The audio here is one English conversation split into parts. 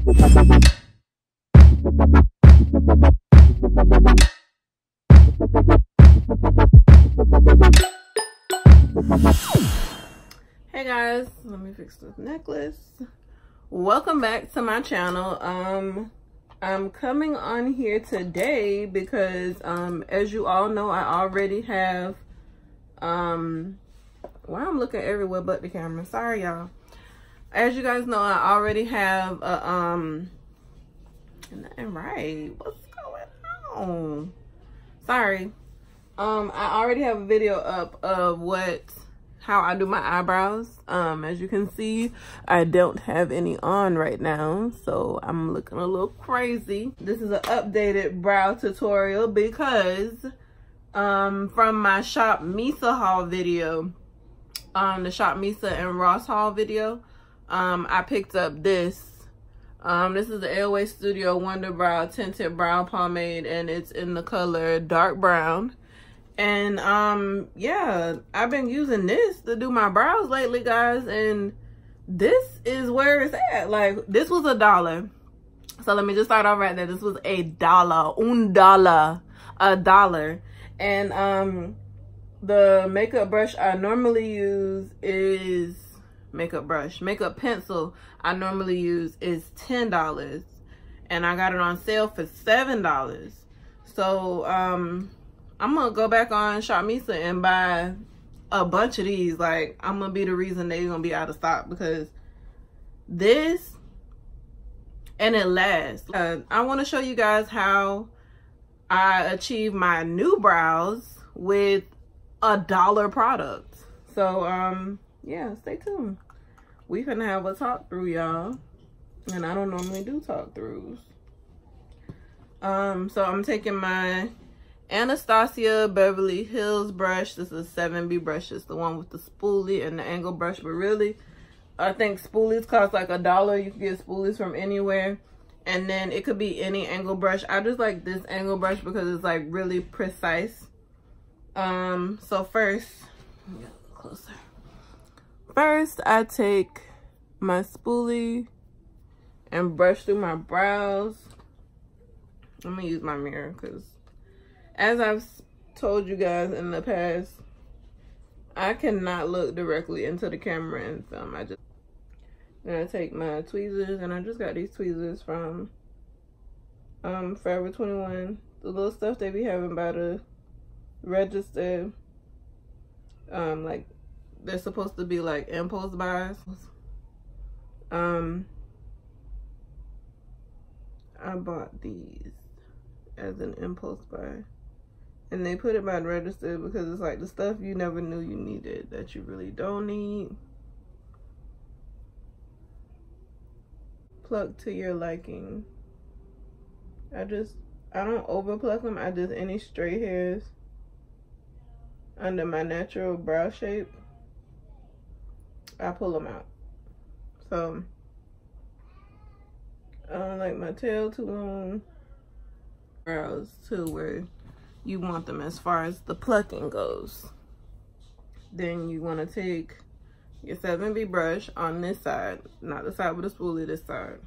Hey guys, let me fix this necklace. Welcome back to my channel. I'm coming on here today because as you all know, I already have why I'm looking everywhere but the camera. Sorry y'all. As you guys know, I already have a nothing right. What's going on? Sorry. I already have a video up of how I do my eyebrows. As you can see, I don't have any on right now, so I'm looking a little crazy. This is an updated brow tutorial because from my Shop Missa haul video, the Shop Missa and Ross haul video, I picked up this. This is the ALOT Studio Wonder Brow Tinted Brow Pomade, and it's in the color dark brown. And yeah, I've been using this to do my brows lately, guys, and this is where it's at. Like, this was $1. So let me just start off right there. This was $1, $1. And the makeup brush I normally use is makeup pencil I normally use is $10, and I got it on sale for $7. So I'm gonna go back on Shop Missa and buy a bunch of these. Like, I'm gonna be the reason they're gonna be out of stock because this, and it lasts. I want to show you guys how I achieve my new brows with $1 product. So yeah, stay tuned. We finna have a talk through, y'all, and I don't normally do talk throughs. So I'm taking my Anastasia Beverly Hills brush. This is a 7B brush. It's the one with the spoolie and the angle brush, but really I think spoolies cost like $1. You can get spoolies from anywhere, and then it could be any angle brush. I just like this angle brush because it's like really precise. So first, let me get a little closer. First, I take my spoolie and brush through my brows. I'm gonna use my mirror because, as I've told you guys in the past, I cannot look directly into the camera and film. Then I take my tweezers, and I just got these tweezers from Forever 21. The little stuff they be having by the register. Like, they're supposed to be like impulse buys. I bought these as an impulse buy, and they put it by the register because it's like the stuff you never knew you needed that you really don't need. Pluck to your liking. I don't over pluck them. I just, any stray hairs under my natural brow shape, I pull them out. So I don't like my tail too long. Brows too, where you want them as far as the plucking goes. Then you want to take your 7B brush on this side, not the side with the spoolie, this side.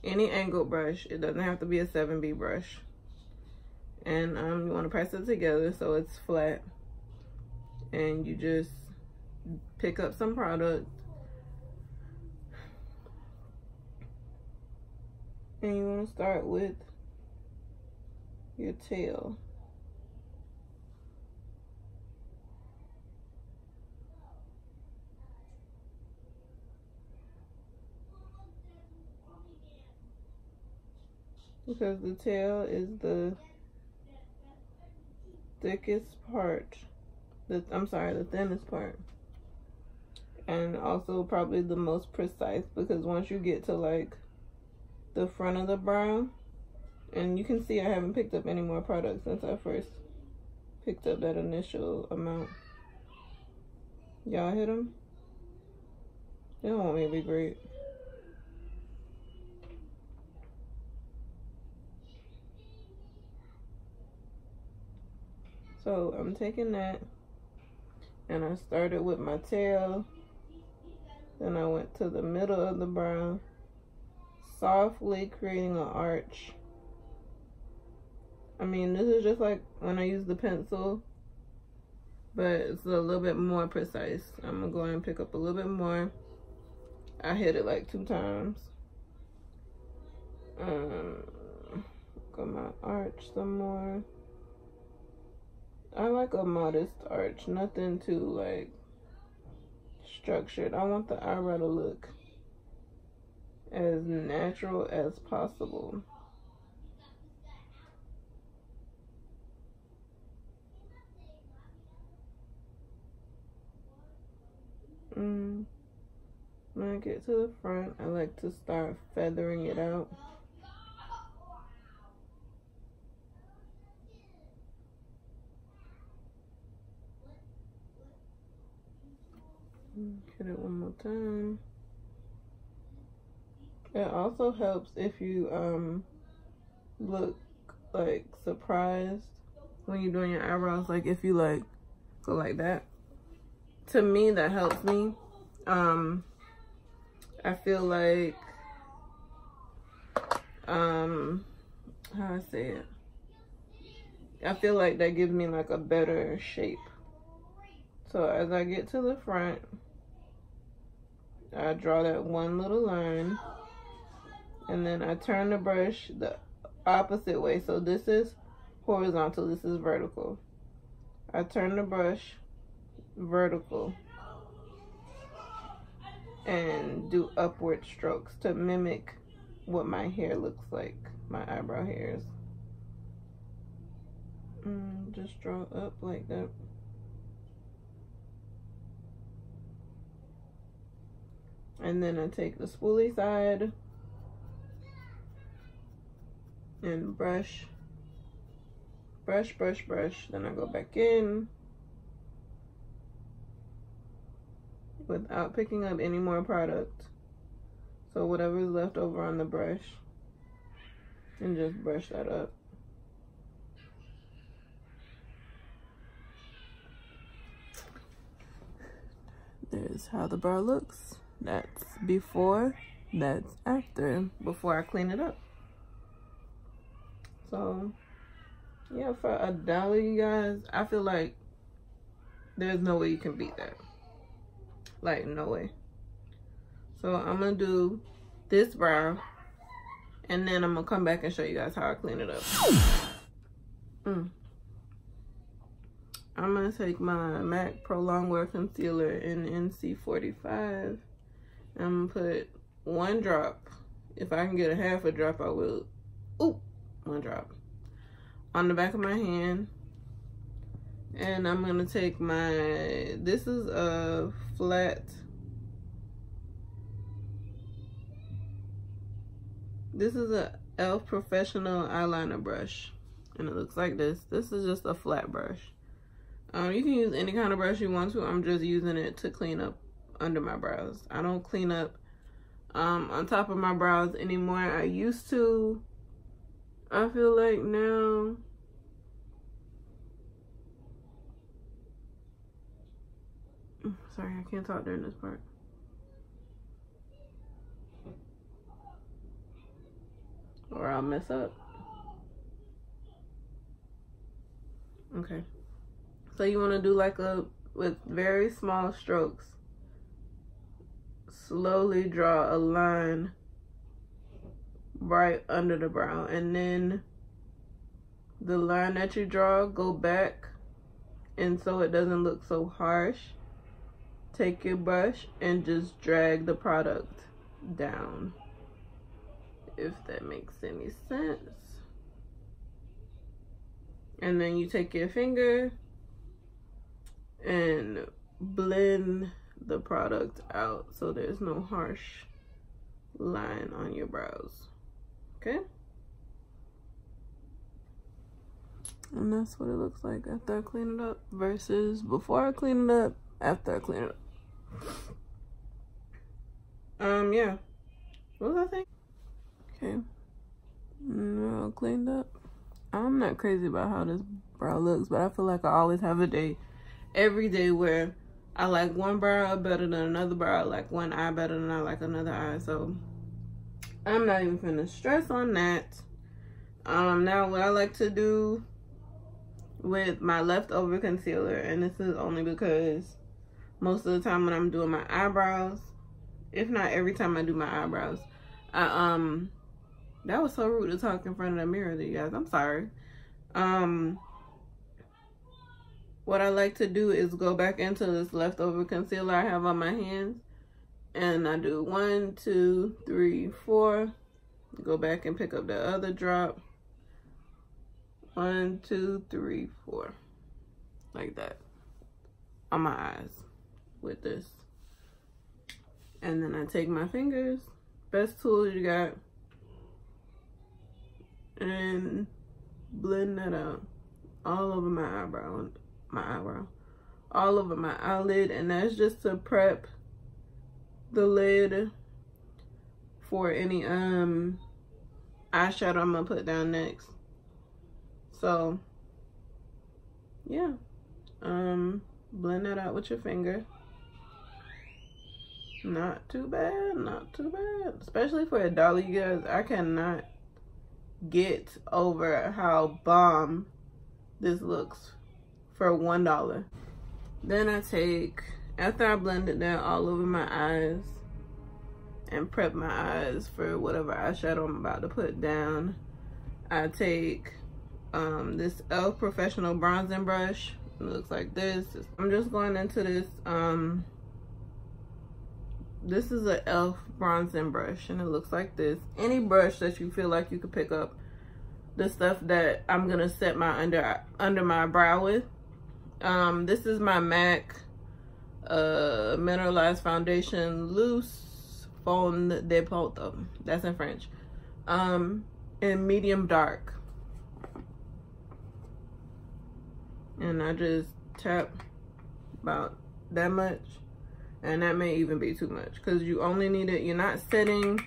Any angle brush, it doesn't have to be a 7B brush. And you want to press it together so it's flat. And you just pick up some product. And you want to start with your tail. Because the tail is the thickest part. The thinnest part. And also probably the most precise, because once you get to like the front of the brow, and you can see I haven't picked up any more products since I first picked up that initial amount. Y'all hit them? They don't want me to be great. So I'm taking that, and I started with my tail, then I went to the middle of the brow, softly creating an arch. I mean, this is just like when I use the pencil, but it's a little bit more precise. I'm gonna go ahead and pick up a little bit more. I hit it like 2 times. Got my arch some more. I like a modest arch, nothing too like structured. I want the eyebrow to look as natural as possible. When I get to the front, I like to start feathering it out. Hit it one more time. It also helps if you look like surprised when you're doing your eyebrows. Like if you like go like that. To me, that helps me. I feel like how I say it. I feel like that gives me like a better shape. So as I get to the front, I draw that one little line, and then I turn the brush the opposite way. So this is horizontal, this is vertical. I turn the brush vertical and do upward strokes to mimic what my hair looks like, my eyebrow hairs. Just draw up like that. And then I take the spoolie side and brush. Then I go back in without picking up any more product. So whatever is left over on the brush, and just brush that up. There's how the brow looks. That's before, that's after, before I clean it up. So yeah, for $1, you guys, I feel like there's no way you can beat that. Like, no way. So I'm gonna do this brow, and then I'm gonna come back and show you guys how I clean it up. I'm gonna take my MAC Pro Longwear Concealer in NC45. I'm gonna put 1 drop. If I can get a half a drop, I will. Ooh, 1 drop on the back of my hand. And I'm gonna take my, this is a flat, this is a e.l.f. Professional eyeliner brush, and it looks like this. This is just a flat brush. You can use any kind of brush you want to. I'm just using it to clean up under my brows. I don't clean up on top of my brows anymore. I used to. I feel like now sorry, I can't talk during this part. Or I'll mess up. Okay. So you want to do like with very small strokes. Slowly draw a line right under the brow, and then the line that you draw, go back, and so it doesn't look so harsh, take your brush and just drag the product down, if that makes any sense. And then you take your finger and blend the product out so there's no harsh line on your brows. Okay? And that's what it looks like after I clean it up versus before I clean it up, after I clean it up. Yeah. What was I saying? Okay. All cleaned up. I'm not crazy about how this brow looks, but I feel like I always have a day, every day, where I like one brow better than another brow, I like one eye better than I like another eye. So I'm not even finna stress on that. Now what I like to do with my leftover concealer, and this is only because most of the time when I'm doing my eyebrows, if not every time I do my eyebrows, that was so rude to talk in front of the mirror to you guys. I'm sorry. What I like to do is go back into this leftover concealer I have on my hands, and I do 1, 2, 3, 4. Go back and pick up the other drop. 1, 2, 3, 4. Like that. On my eyes with this. And then I take my fingers, best tools you got, and blend that out all over my eyebrow, all over my eyelid, and that's just to prep the lid for any eyeshadow I'm gonna put down next. So yeah, blend that out with your finger. Not too bad, not too bad, especially for $1, you guys. I cannot get over how bomb this looks for $1. Then I take, after I blended that all over my eyes and prep my eyes for whatever eyeshadow I'm about to put down, I take this e.l.f. professional bronzing brush. It looks like this. I'm just going into this this is an e.l.f. bronzing brush, and it looks like this. Any brush that you feel like you could pick up the stuff that I'm gonna set my under my brow with. This is my MAC mineralized foundation loose fond de porto. That's in French. In medium dark. And I just tap about that much, and that may even be too much because you only need it. You're not setting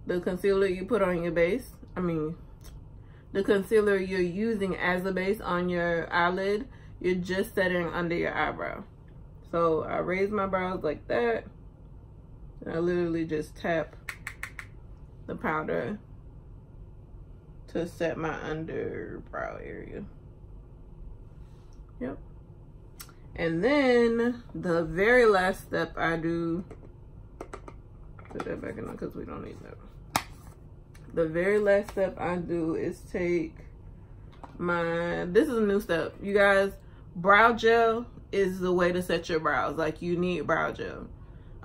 the concealer you put on your base. I mean, the concealer you're using as a base on your eyelid, you're just setting under your eyebrow. So I raise my brows like that, and I literally just tap the powder to set my underbrow area. Yep. And then the very last step I do, put that back in there because we don't need that. The very last step I do is take my, this is a new step. You guys, brow gel is the way to set your brows. Like, you need brow gel.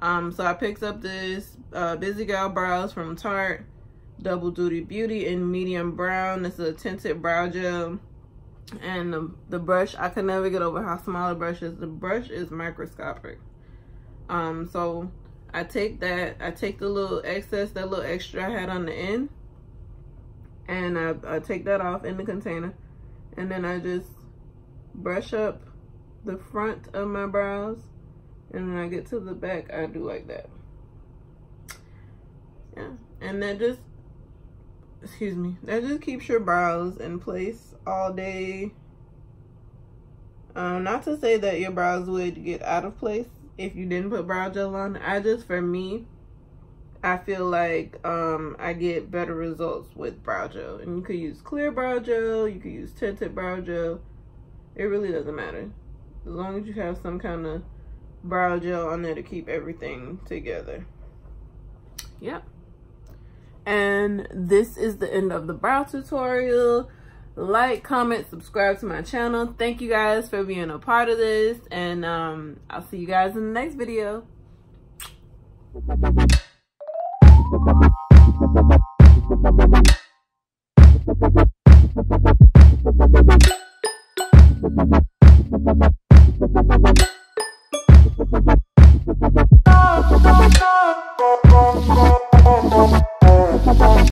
So I picked up this Busy Gal Brows from Tarte. Double Duty Beauty in medium brown. This is a tinted brow gel, and the brush, I could never get over how small the brush is. The brush is microscopic. So I take that, I take the little excess, that little extra I had on the end, and I take that off in the container, and then I just brush up the front of my brows, and when I get to the back, I do like that. Yeah, and that just, excuse me, that just keeps your brows in place all day. Not to say that your brows would get out of place if you didn't put brow gel on. For me, I feel like I get better results with brow gel. And you could use clear brow gel, you could use tinted brow gel. It really doesn't matter, as long as you have some kind of brow gel on there to keep everything together. Yep. And this is the end of the brow tutorial. Like, comment, subscribe to my channel. Thank you guys for being a part of this, and I'll see you guys in the next video.